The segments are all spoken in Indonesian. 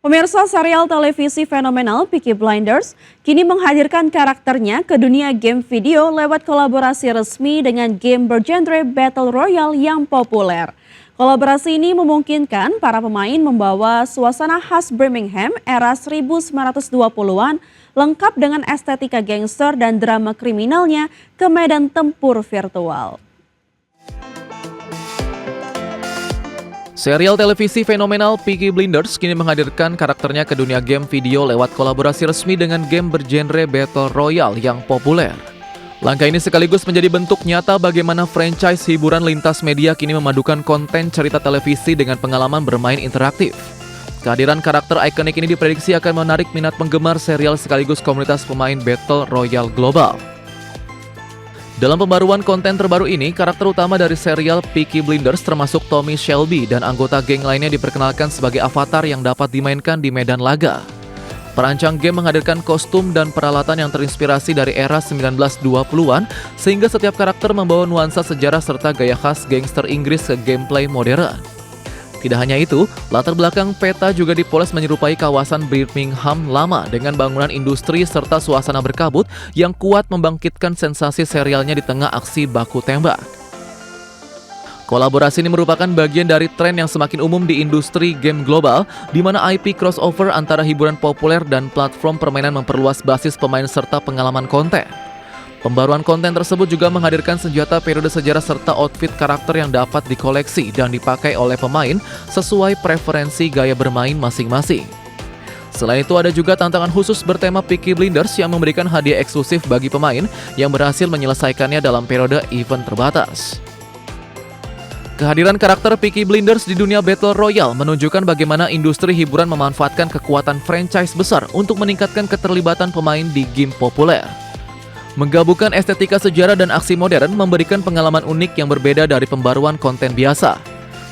Pemirsa, serial televisi fenomenal Peaky Blinders kini menghadirkan karakternya ke dunia game video lewat kolaborasi resmi dengan game bergenre Battle Royale yang populer. Kolaborasi ini memungkinkan para pemain membawa suasana khas Birmingham era 1920-an lengkap dengan estetika gangster dan drama kriminalnya ke medan tempur virtual. Serial televisi fenomenal Peaky Blinders kini menghadirkan karakternya ke dunia game video lewat kolaborasi resmi dengan game bergenre Battle Royale yang populer. Langkah ini sekaligus menjadi bentuk nyata bagaimana franchise hiburan lintas media kini memadukan konten cerita televisi dengan pengalaman bermain interaktif. Kehadiran karakter ikonik ini diprediksi akan menarik minat penggemar serial sekaligus komunitas pemain Battle Royale global. Dalam pembaruan konten terbaru ini, karakter utama dari serial Peaky Blinders termasuk Tommy Shelby dan anggota geng lainnya diperkenalkan sebagai avatar yang dapat dimainkan di medan laga. Perancang game menghadirkan kostum dan peralatan yang terinspirasi dari era 1920-an, sehingga setiap karakter membawa nuansa sejarah serta gaya khas gangster Inggris ke gameplay modern. Tidak hanya itu, latar belakang peta juga dipoles menyerupai kawasan Birmingham lama dengan bangunan industri serta suasana berkabut yang kuat membangkitkan sensasi serialnya di tengah aksi baku tembak. Kolaborasi ini merupakan bagian dari tren yang semakin umum di industri game global, di mana IP crossover antara hiburan populer dan platform permainan memperluas basis pemain serta pengalaman konten. Pembaruan konten tersebut juga menghadirkan senjata periode sejarah serta outfit karakter yang dapat dikoleksi dan dipakai oleh pemain sesuai preferensi gaya bermain masing-masing. Selain itu ada juga tantangan khusus bertema Peaky Blinders yang memberikan hadiah eksklusif bagi pemain yang berhasil menyelesaikannya dalam periode event terbatas. Kehadiran karakter Peaky Blinders di dunia Battle Royale menunjukkan bagaimana industri hiburan memanfaatkan kekuatan franchise besar untuk meningkatkan keterlibatan pemain di game populer. Menggabungkan estetika sejarah dan aksi modern memberikan pengalaman unik yang berbeda dari pembaruan konten biasa.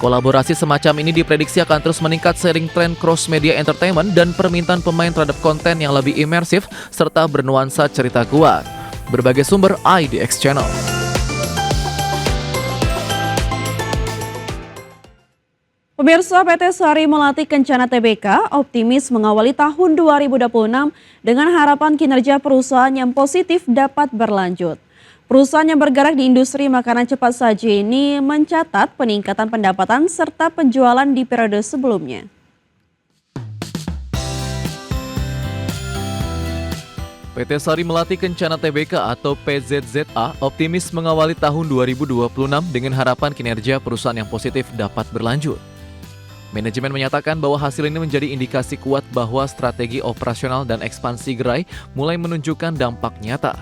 Kolaborasi semacam ini diprediksi akan terus meningkat seiring tren cross-media entertainment dan permintaan pemain terhadap konten yang lebih imersif serta bernuansa cerita kuat. Berbagai sumber IDX Channel. Pemirsa, PT Sari Melati Kencana Tbk optimis mengawali tahun 2026 dengan harapan kinerja perusahaan yang positif dapat berlanjut. Perusahaan yang bergerak di industri makanan cepat saji ini mencatat peningkatan pendapatan serta penjualan di periode sebelumnya. PT Sari Melati Kencana Tbk atau PZZA optimis mengawali tahun 2026 dengan harapan kinerja perusahaan yang positif dapat berlanjut. Manajemen menyatakan bahwa hasil ini menjadi indikasi kuat bahwa strategi operasional dan ekspansi gerai mulai menunjukkan dampak nyata.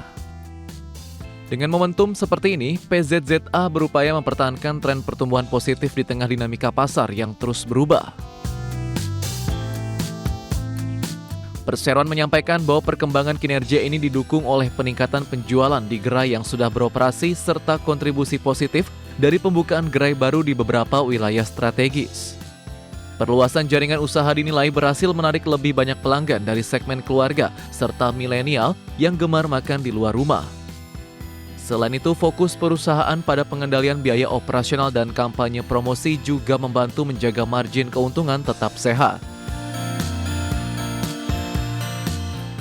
Dengan momentum seperti ini, PZZA berupaya mempertahankan tren pertumbuhan positif di tengah dinamika pasar yang terus berubah. Perseroan menyampaikan bahwa perkembangan kinerja ini didukung oleh peningkatan penjualan di gerai yang sudah beroperasi serta kontribusi positif dari pembukaan gerai baru di beberapa wilayah strategis. Perluasan jaringan usaha dinilai berhasil menarik lebih banyak pelanggan dari segmen keluarga serta milenial yang gemar makan di luar rumah. Selain itu, fokus perusahaan pada pengendalian biaya operasional dan kampanye promosi juga membantu menjaga margin keuntungan tetap sehat.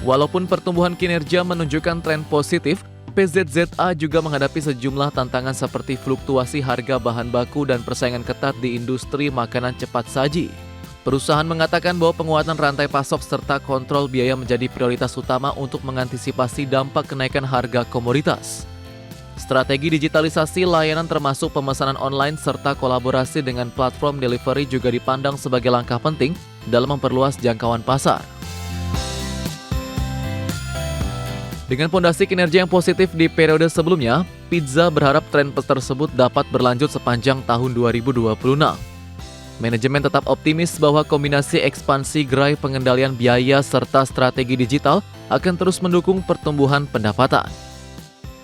Walaupun pertumbuhan kinerja menunjukkan tren positif, PZZA juga menghadapi sejumlah tantangan seperti fluktuasi harga bahan baku dan persaingan ketat di industri makanan cepat saji. Perusahaan mengatakan bahwa penguatan rantai pasok serta kontrol biaya menjadi prioritas utama untuk mengantisipasi dampak kenaikan harga komoditas. Strategi digitalisasi layanan termasuk pemesanan online serta kolaborasi dengan platform delivery juga dipandang sebagai langkah penting dalam memperluas jangkauan pasar. Dengan fondasi kinerja yang positif di periode sebelumnya, Pizza berharap tren tersebut dapat berlanjut sepanjang tahun 2026. Manajemen tetap optimis bahwa kombinasi ekspansi gerai, pengendalian biaya, serta strategi digital akan terus mendukung pertumbuhan pendapatan.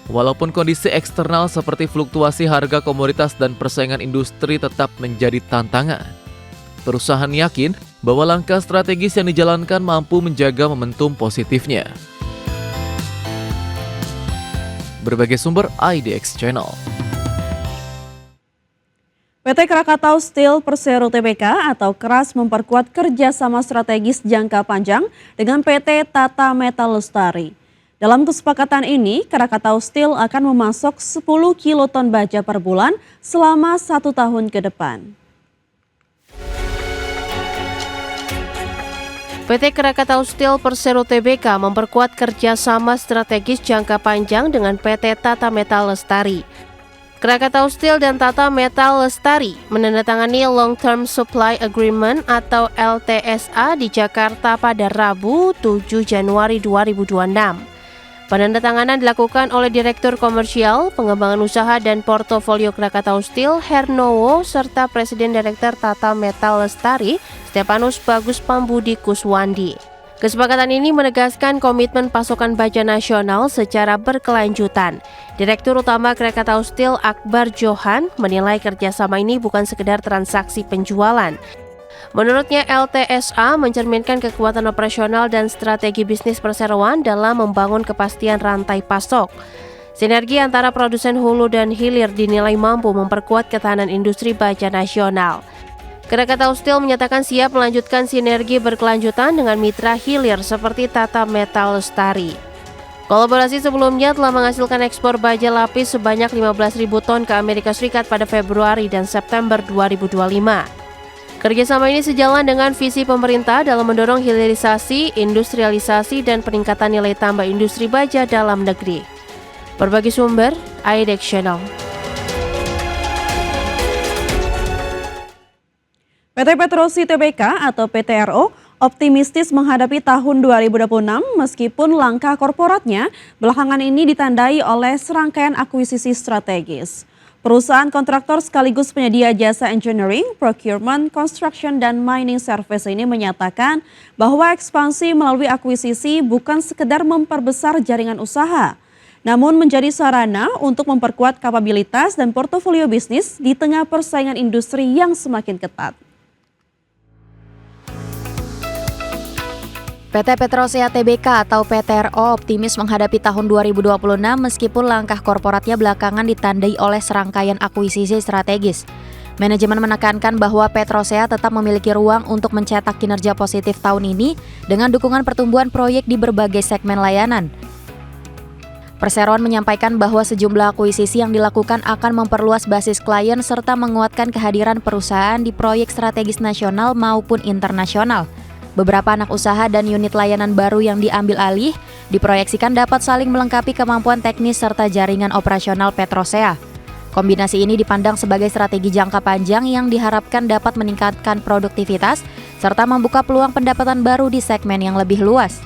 Walaupun kondisi eksternal seperti fluktuasi harga komoditas dan persaingan industri tetap menjadi tantangan, perusahaan yakin bahwa langkah strategis yang dijalankan mampu menjaga momentum positifnya. Berbagai sumber IDX Channel. PT Krakatau Steel Persero Tbk atau KRAS memperkuat kerjasama strategis jangka panjang dengan PT Tata Metal Lestari. Dalam kesepakatan ini, Krakatau Steel akan memasok 10 kiloton baja per bulan selama 1 tahun ke depan. PT Krakatau Steel Persero Tbk memperkuat kerjasama strategis jangka panjang dengan PT Tata Metal Lestari. Krakatau Steel dan Tata Metal Lestari menandatangani Long Term Supply Agreement atau LTSA di Jakarta pada Rabu 7 Januari 2026. Penandatanganan dilakukan oleh Direktur Komersial, Pengembangan Usaha dan Portofolio Krakatau Steel, Hernowo, serta Presiden Direktur Tata Metal Lestari, Stepanus Bagus Pambudi Kuswandi. Kesepakatan ini menegaskan komitmen pasokan baja nasional secara berkelanjutan. Direktur Utama Krakatau Steel Akbar Johan menilai kerjasama ini bukan sekedar transaksi penjualan. Menurutnya LTSA mencerminkan kekuatan operasional dan strategi bisnis perseroan dalam membangun kepastian rantai pasok. Sinergi antara produsen hulu dan hilir dinilai mampu memperkuat ketahanan industri baja nasional. Krakatau Steel menyatakan siap melanjutkan sinergi berkelanjutan dengan mitra hilir seperti Tata Metal Lestari. Kolaborasi sebelumnya telah menghasilkan ekspor baja lapis sebanyak 15.000 ton ke Amerika Serikat pada Februari dan September 2025. Kerjasama ini sejalan dengan visi pemerintah dalam mendorong hilirisasi, industrialisasi, dan peningkatan nilai tambah industri baja dalam negeri. Berbagi sumber, IDEX Channel. PT Petrosi Tbk atau PTRO optimistis menghadapi tahun 2026 meskipun langkah korporatnya belakangan ini ditandai oleh serangkaian akuisisi strategis. Perusahaan kontraktor sekaligus penyedia jasa engineering, procurement, construction, dan mining service ini menyatakan bahwa ekspansi melalui akuisisi bukan sekedar memperbesar jaringan usaha, namun menjadi sarana untuk memperkuat kapabilitas dan portofolio bisnis di tengah persaingan industri yang semakin ketat. PT Petrosia Tbk atau PTRO optimis menghadapi tahun 2026 meskipun langkah korporatnya belakangan ditandai oleh serangkaian akuisisi strategis. Manajemen menekankan bahwa Petrosia tetap memiliki ruang untuk mencetak kinerja positif tahun ini dengan dukungan pertumbuhan proyek di berbagai segmen layanan. Perseroan menyampaikan bahwa sejumlah akuisisi yang dilakukan akan memperluas basis klien serta menguatkan kehadiran perusahaan di proyek strategis nasional maupun internasional. Beberapa anak usaha dan unit layanan baru yang diambil alih diproyeksikan dapat saling melengkapi kemampuan teknis serta jaringan operasional Petrosia. Kombinasi ini dipandang sebagai strategi jangka panjang yang diharapkan dapat meningkatkan produktivitas serta membuka peluang pendapatan baru di segmen yang lebih luas.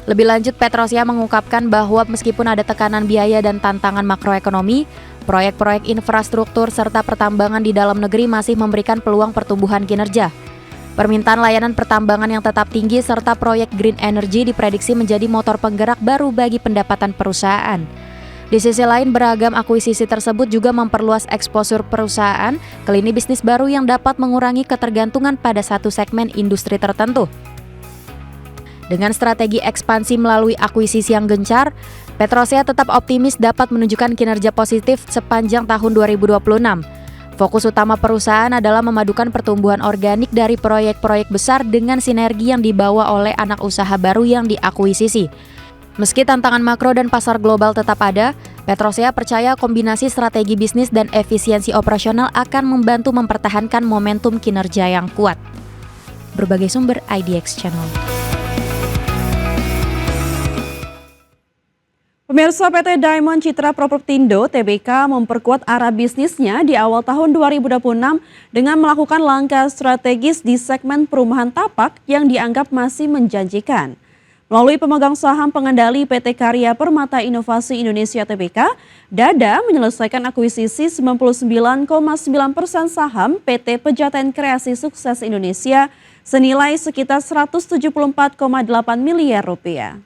Lebih lanjut, Petrosia mengungkapkan bahwa meskipun ada tekanan biaya dan tantangan makroekonomi, proyek-proyek infrastruktur serta pertambangan di dalam negeri masih memberikan peluang pertumbuhan kinerja. Permintaan layanan pertambangan yang tetap tinggi serta proyek green energy diprediksi menjadi motor penggerak baru bagi pendapatan perusahaan. Di sisi lain, beragam akuisisi tersebut juga memperluas eksposur perusahaan ke lini bisnis baru yang dapat mengurangi ketergantungan pada satu segmen industri tertentu. Dengan strategi ekspansi melalui akuisisi yang gencar, Petrosia tetap optimis dapat menunjukkan kinerja positif sepanjang tahun 2026. Fokus utama perusahaan adalah memadukan pertumbuhan organik dari proyek-proyek besar dengan sinergi yang dibawa oleh anak usaha baru yang diakuisisi. Meski tantangan makro dan pasar global tetap ada, Petrosia percaya kombinasi strategi bisnis dan efisiensi operasional akan membantu mempertahankan momentum kinerja yang kuat. Berbagai sumber IDEX Channel. Pemirsa, PT Diamond Citra Propertindo Tbk memperkuat arah bisnisnya di awal tahun 2026 dengan melakukan langkah strategis di segmen perumahan tapak yang dianggap masih menjanjikan. Melalui pemegang saham pengendali PT Karya Permata Inovasi Indonesia Tbk, Dada menyelesaikan akuisisi 99,9% saham PT Pejaten Kreasi Sukses Indonesia senilai sekitar 174,8 miliar rupiah.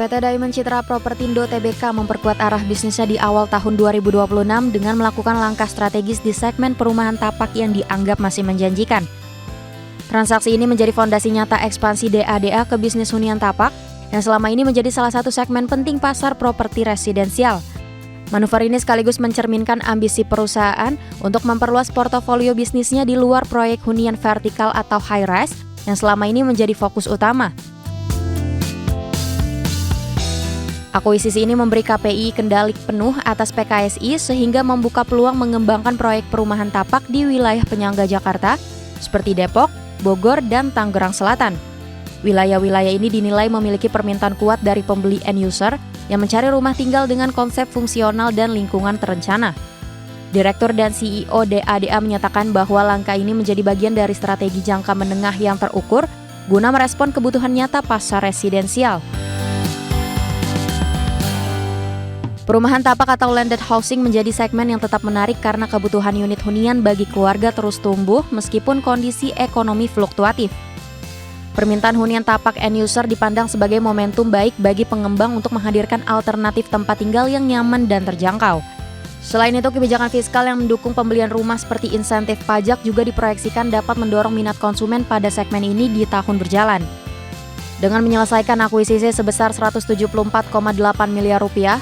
PT Diamond Citra Propertindo Tbk memperkuat arah bisnisnya di awal tahun 2026 dengan melakukan langkah strategis di segmen perumahan tapak yang dianggap masih menjanjikan. Transaksi ini menjadi fondasi nyata ekspansi DADA ke bisnis hunian tapak yang selama ini menjadi salah satu segmen penting pasar properti residensial. Manuver ini sekaligus mencerminkan ambisi perusahaan untuk memperluas portofolio bisnisnya di luar proyek hunian vertikal atau high-rise yang selama ini menjadi fokus utama. Akuisisi ini memberi KPI kendali penuh atas PKSI sehingga membuka peluang mengembangkan proyek perumahan tapak di wilayah penyangga Jakarta seperti Depok, Bogor, dan Tangerang Selatan. Wilayah-wilayah ini dinilai memiliki permintaan kuat dari pembeli end user yang mencari rumah tinggal dengan konsep fungsional dan lingkungan terencana. Direktur dan CEO DADA menyatakan bahwa langkah ini menjadi bagian dari strategi jangka menengah yang terukur guna merespon kebutuhan nyata pasar residensial. Perumahan tapak atau landed housing menjadi segmen yang tetap menarik karena kebutuhan unit hunian bagi keluarga terus tumbuh meskipun kondisi ekonomi fluktuatif. Permintaan hunian tapak end user dipandang sebagai momentum baik bagi pengembang untuk menghadirkan alternatif tempat tinggal yang nyaman dan terjangkau. Selain itu, kebijakan fiskal yang mendukung pembelian rumah seperti insentif pajak juga diproyeksikan dapat mendorong minat konsumen pada segmen ini di tahun berjalan. Dengan menyelesaikan akuisisi sebesar 174,8 miliar rupiah,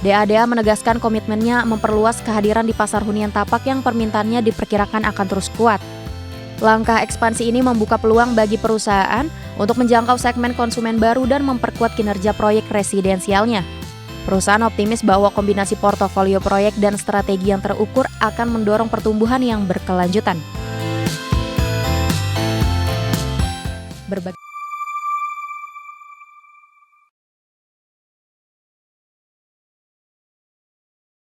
DADA menegaskan komitmennya memperluas kehadiran di pasar hunian tapak yang permintaannya diperkirakan akan terus kuat. Langkah ekspansi ini membuka peluang bagi perusahaan untuk menjangkau segmen konsumen baru dan memperkuat kinerja proyek residensialnya. Perusahaan optimis bahwa kombinasi portofolio proyek dan strategi yang terukur akan mendorong pertumbuhan yang berkelanjutan.